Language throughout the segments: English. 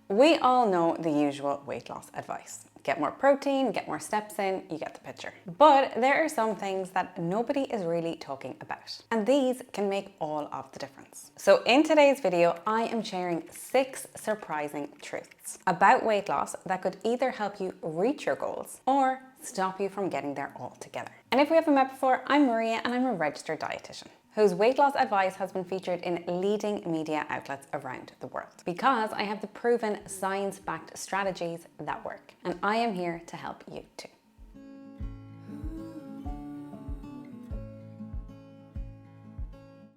We all know the usual weight loss advice. Get more protein, get more steps in, you get the picture. But there are some things that nobody is really talking about, and these can make all of the difference. So in today's video, I am sharing 6 surprising truths about weight loss that could either help you reach your goals or stop you from getting there altogether. And if we haven't met before, I'm Maria and I'm a registered dietitian whose weight loss advice has been featured in leading media outlets around the world because I have the proven science-backed strategies that work, and I am here to help you too.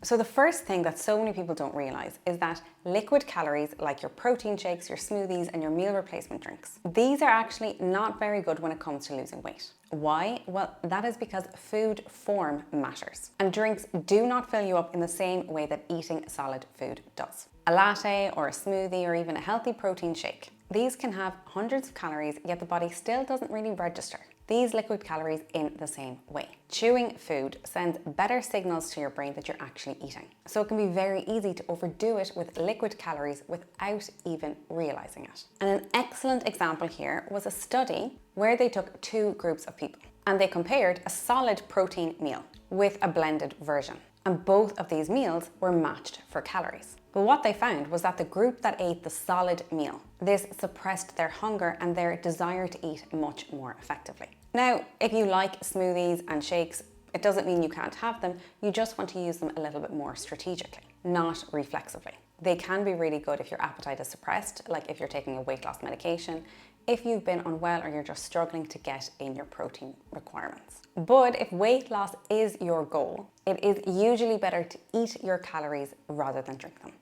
So the first thing that so many people don't realize is that liquid calories like your protein shakes, your smoothies, and your meal replacement drinks, these are actually not very good when it comes to losing weight. Why? Well, that is because food form matters, and drinks do not fill you up in the same way that eating solid food does. A latte or a smoothie or even a healthy protein shake, these can have hundreds of calories, yet the body still doesn't really register these liquid calories in the same way. Chewing food sends better signals to your brain that you're actually eating. So it can be very easy to overdo it with liquid calories without even realizing it. And an excellent example here was a study where they took 2 groups of people and they compared a solid protein meal with a blended version. And both of these meals were matched for calories. But what they found was that the group that ate the solid meal, this suppressed their hunger and their desire to eat much more effectively. Now, if you like smoothies and shakes, it doesn't mean you can't have them, you just want to use them a little bit more strategically, not reflexively. They can be really good if your appetite is suppressed, like if you're taking a weight loss medication, if you've been unwell or you're just struggling to get in your protein requirements. But if weight loss is your goal, it is usually better to eat your calories rather than drink them.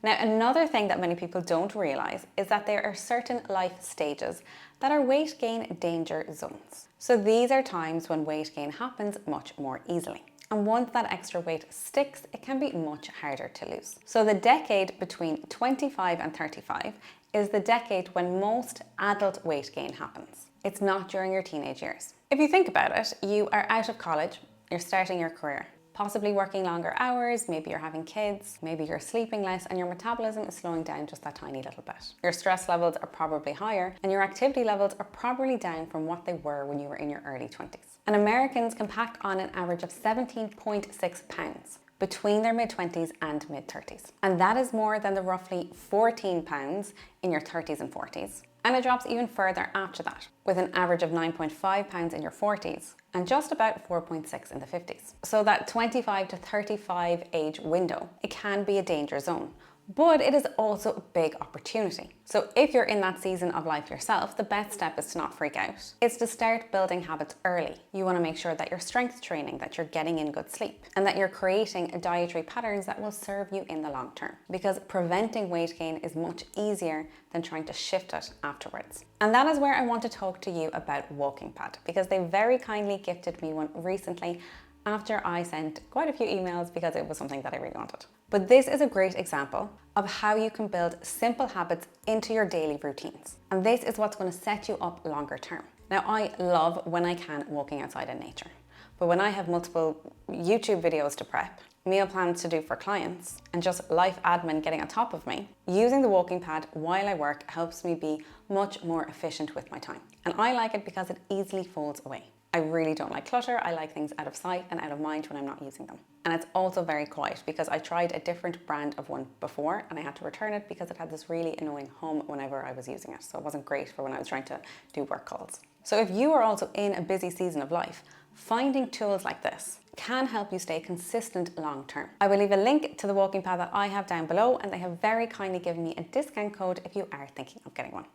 Now, another thing that many people don't realize is that there are certain life stages that are weight gain danger zones. So these are times when weight gain happens much more easily. And once that extra weight sticks, it can be much harder to lose. So the decade between 25 and 35 is the decade when most adult weight gain happens. It's not during your teenage years. If you think about it, you are out of college, you're starting your career, possibly working longer hours, maybe you're having kids, maybe you're sleeping less, and your metabolism is slowing down just that tiny little bit. Your stress levels are probably higher, and your activity levels are probably down from what they were when you were in your early 20s. And Americans can pack on an average of 17.6 pounds between their mid-20s and mid-30s. And that is more than the roughly 14 pounds in your 30s and 40s. And it drops even further after that, with an average of 9.5 pounds in your 40s and just about 4.6 in the 50s. So that 25 to 35 age window, it can be a danger zone, but it is also a big opportunity. So if you're in that season of life yourself, the best step is to not freak out. It's to start building habits early. You want to make sure that you're strength training, that you're getting in good sleep, and that you're creating dietary patterns that will serve you in the long term. Because preventing weight gain is much easier than trying to shift it afterwards. And that is where I want to talk to you about Walking Pad, because they very kindly gifted me one recently after I sent quite a few emails because it was something that I really wanted. But this is a great example of how you can build simple habits into your daily routines. And this is what's going to set you up longer term. Now, I love when I can walking outside in nature. But when I have multiple YouTube videos to prep, meal plans to do for clients, and just life admin getting on top of me, using the Walking Pad while I work helps me be much more efficient with my time. And I like it because it easily folds away. I really don't like clutter. I like things out of sight and out of mind when I'm not using them. And it's also very quiet because I tried a different brand of one before and I had to return it because it had this really annoying hum whenever I was using it. So it wasn't great for when I was trying to do work calls. So if you are also in a busy season of life, finding tools like this can help you stay consistent long term. I will leave a link to the Walking Pad that I have down below, and they have very kindly given me a discount code if you are thinking of getting one.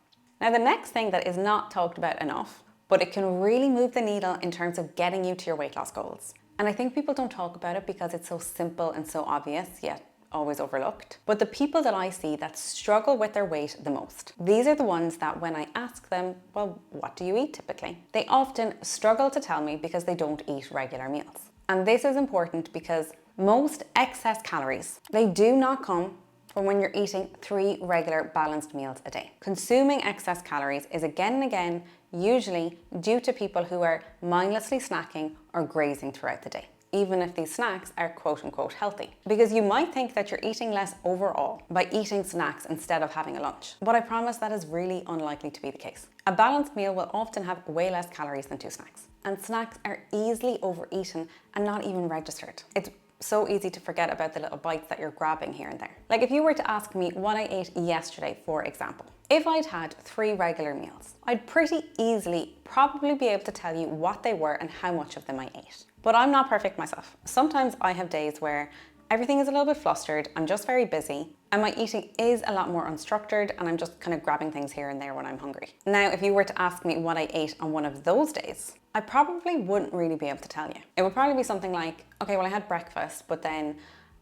Now, the next thing that is not talked about enough, but it can really move the needle in terms of getting you to your weight loss goals. And I think people don't talk about it because it's so simple and so obvious, yet always overlooked. But the people that I see that struggle with their weight the most, these are the ones that when I ask them, well, what do you eat typically? They often struggle to tell me because they don't eat regular meals. And this is important because most excess calories, they do not come from when you're eating 3 regular balanced meals a day. Consuming excess calories is again and again usually due to people who are mindlessly snacking or grazing throughout the day. even if these snacks are quote unquote healthy. Because you might think that you're eating less overall by eating snacks instead of having a lunch. But I promise that is really unlikely to be the case. A balanced meal will often have way less calories than 2 snacks. And snacks are easily overeaten and not even registered. It's so easy to forget about the little bites that you're grabbing here and there. Like if you were to ask me what I ate yesterday, for example, if I'd had 3 regular meals, I'd pretty easily probably be able to tell you what they were and how much of them I ate. But I'm not perfect myself. Sometimes I have days where everything is a little bit flustered, I'm just very busy, and my eating is a lot more unstructured and I'm just kind of grabbing things here and there when I'm hungry. Now, if you were to ask me what I ate on one of those days, I probably wouldn't really be able to tell you. It would probably be something like, okay, well I had breakfast, but then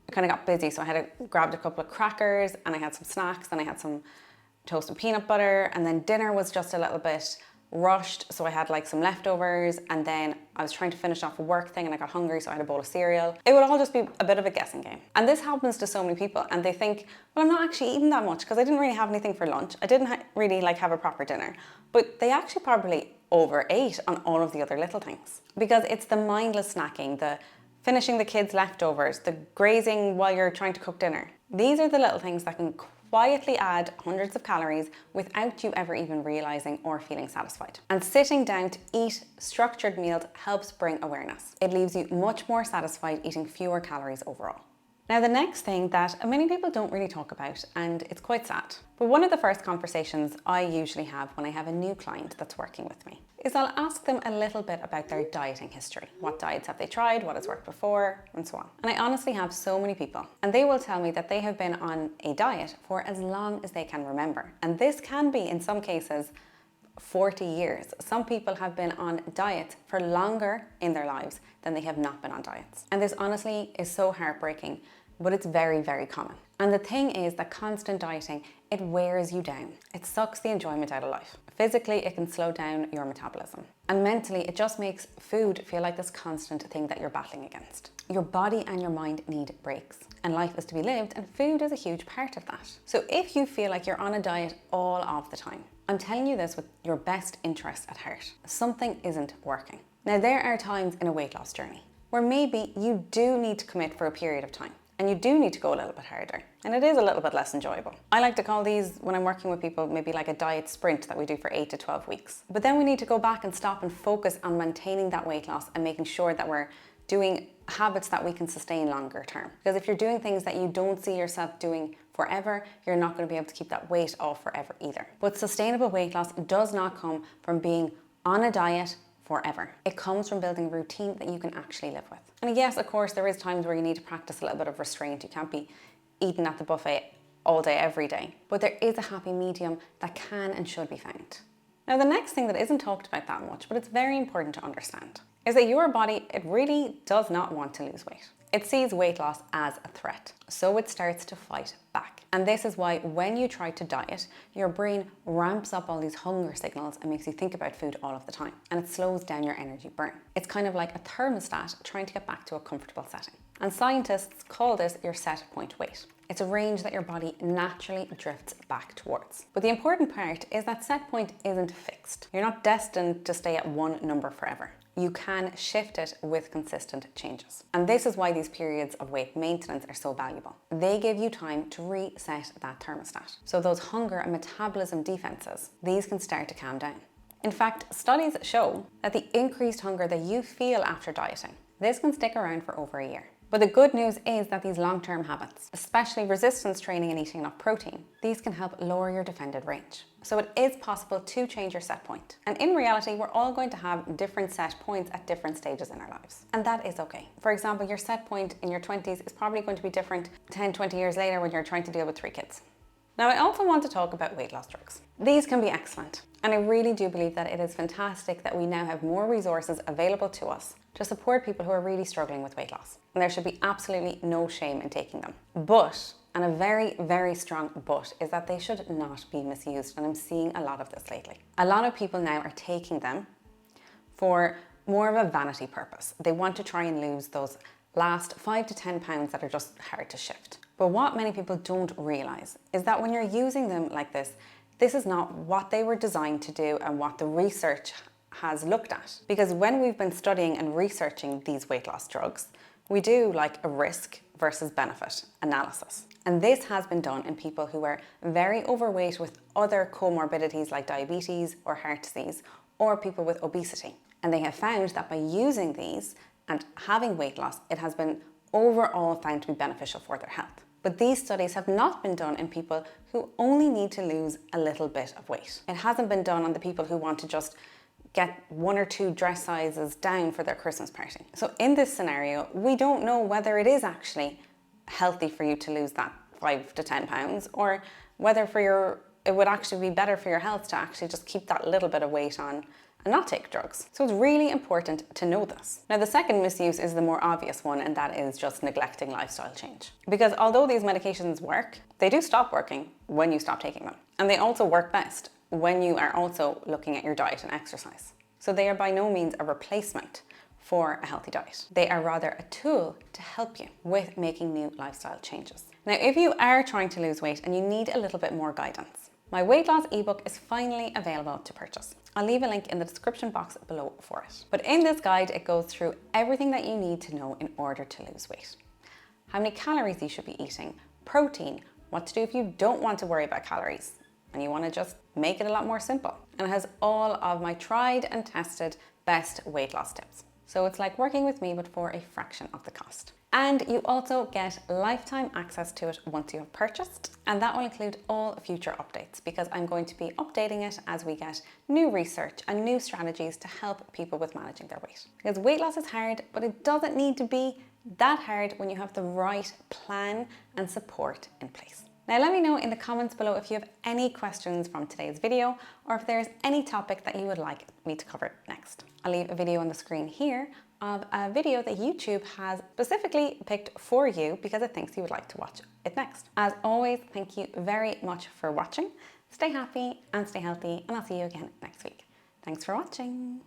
I kind of got busy, so I had grabbed a couple of crackers and I had some snacks, then I had some toasted peanut butter, and then dinner was just a little bit rushed, so I had like some leftovers, and then I was trying to finish off a work thing and I got hungry, so I had a bowl of cereal. It would all just be a bit of a guessing game. And this happens to so many people, and they think, well, I'm not actually eating that much because I didn't really have anything for lunch. I didn't really like have a proper dinner. But they actually probably overate on all of the other little things, because it's the mindless snacking, the finishing the kids' leftovers, the grazing while you're trying to cook dinner. These are the little things that can quietly add hundreds of calories without you ever even realizing or feeling satisfied. And sitting down to eat structured meals helps bring awareness. It leaves you much more satisfied eating fewer calories overall. Now, the next thing that many people don't really talk about, and it's quite sad, but one of the first conversations I usually have when I have a new client that's working with me is I'll ask them a little bit about their dieting history. What diets have they tried? What has worked before? And so on. And I honestly have so many people, and they will tell me that they have been on a diet for as long as they can remember. And this can be, in some cases, 40 years. Some people have been on diets for longer in their lives than they have not been on diets. And this honestly is so heartbreaking, but it's very, very common. And the thing is that constant dieting, it wears you down. It sucks the enjoyment out of life. Physically, it can slow down your metabolism. And mentally, it just makes food feel like this constant thing that you're battling against. Your body and your mind need breaks, and life is to be lived, and food is a huge part of that. So if you feel like you're on a diet all of the time, I'm telling you this with your best interest at heart. Something isn't working. Now, there are times in a weight loss journey where maybe you do need to commit for a period of time, and you do need to go a little bit harder, and it is a little bit less enjoyable. I like to call these, when I'm working with people, maybe like a diet sprint that we do for 8 to 12 weeks. But then we need to go back and stop and focus on maintaining that weight loss and making sure that we're doing habits that we can sustain longer term. Because if you're doing things that you don't see yourself doing forever, you're not going to be able to keep that weight off forever either. But sustainable weight loss does not come from being on a diet forever. It comes from building a routine that you can actually live with. And yes, of course, there is times where you need to practice a little bit of restraint. You can't be eating at the buffet all day, every day. But there is a happy medium that can and should be found. Now, the next thing that isn't talked about that much, but it's very important to understand, is that your body, it really does not want to lose weight. It sees weight loss as a threat, so it starts to fight back. And this is why when you try to diet, your brain ramps up all these hunger signals and makes you think about food all of the time. And it slows down your energy burn. It's kind of like a thermostat trying to get back to a comfortable setting. And scientists call this your set point weight. It's a range that your body naturally drifts back towards. But the important part is that set point isn't fixed. You're not destined to stay at one number forever. You can shift it with consistent changes. And this is why these periods of weight maintenance are so valuable. They give you time to reset that thermostat. So those hunger and metabolism defenses, these can start to calm down. In fact, studies show that the increased hunger that you feel after dieting, this can stick around for over a year. But the good news is that these long-term habits, especially resistance training and eating enough protein, these can help lower your defended range. So it is possible to change your set point. And in reality, we're all going to have different set points at different stages in our lives. And that is okay. For example, your set point in your 20s is probably going to be different 10, 20 years later when you're trying to deal with 3 kids. Now, I also want to talk about weight loss drugs. These can be excellent. And I really do believe that it is fantastic that we now have more resources available to us to support people who are really struggling with weight loss. And there should be absolutely no shame in taking them. But, and a very, very strong but, is that they should not be misused. And I'm seeing a lot of this lately. A lot of people now are taking them for more of a vanity purpose. They want to try and lose those last 5 to 10 pounds that are just hard to shift. But what many people don't realize is that when you're using them like this is not what they were designed to do and what the research has looked at. Because when we've been studying and researching these weight loss drugs, We do like a risk versus benefit analysis. And this has been done in people who are very overweight with other comorbidities like diabetes or heart disease, or people with obesity. And they have found that by using these and having weight loss, it has been overall found to be beneficial for their health. But these studies have not been done in people who only need to lose a little bit of weight. It hasn't been done on the people who want to just get 1 or 2 dress sizes down for their Christmas party. So in this scenario, we don't know whether it is actually healthy for you to lose that 5 to 10 pounds, or whether it would actually be better for your health to actually just keep that little bit of weight on and not take drugs. So it's really important to know this. Now, the second misuse is the more obvious one, and that is just neglecting lifestyle change. Because although these medications work, they do stop working when you stop taking them. And they also work best when you are also looking at your diet and exercise. So they are by no means a replacement for a healthy diet. They are rather a tool to help you with making new lifestyle changes. Now, if you are trying to lose weight and you need a little bit more guidance, my weight loss ebook is finally available to purchase. I'll leave a link in the description box below for it. But in this guide, it goes through everything that you need to know in order to lose weight. How many calories you should be eating, protein, what to do if you don't want to worry about calories and you want to just make it a lot more simple. And it has all of my tried and tested best weight loss tips. So it's like working with me, but for a fraction of the cost. And you also get lifetime access to it once you have purchased. And that will include all future updates, because I'm going to be updating it as we get new research and new strategies to help people with managing their weight. Because weight loss is hard, but it doesn't need to be that hard when you have the right plan and support in place. Now let me know in the comments below if you have any questions from today's video, or if there's any topic that you would like me to cover next. I'll leave a video on the screen here of a video that YouTube has specifically picked for you because it thinks you would like to watch it next. As always, thank you very much for watching. Stay happy and stay healthy, and I'll see you again next week. Thanks for watching.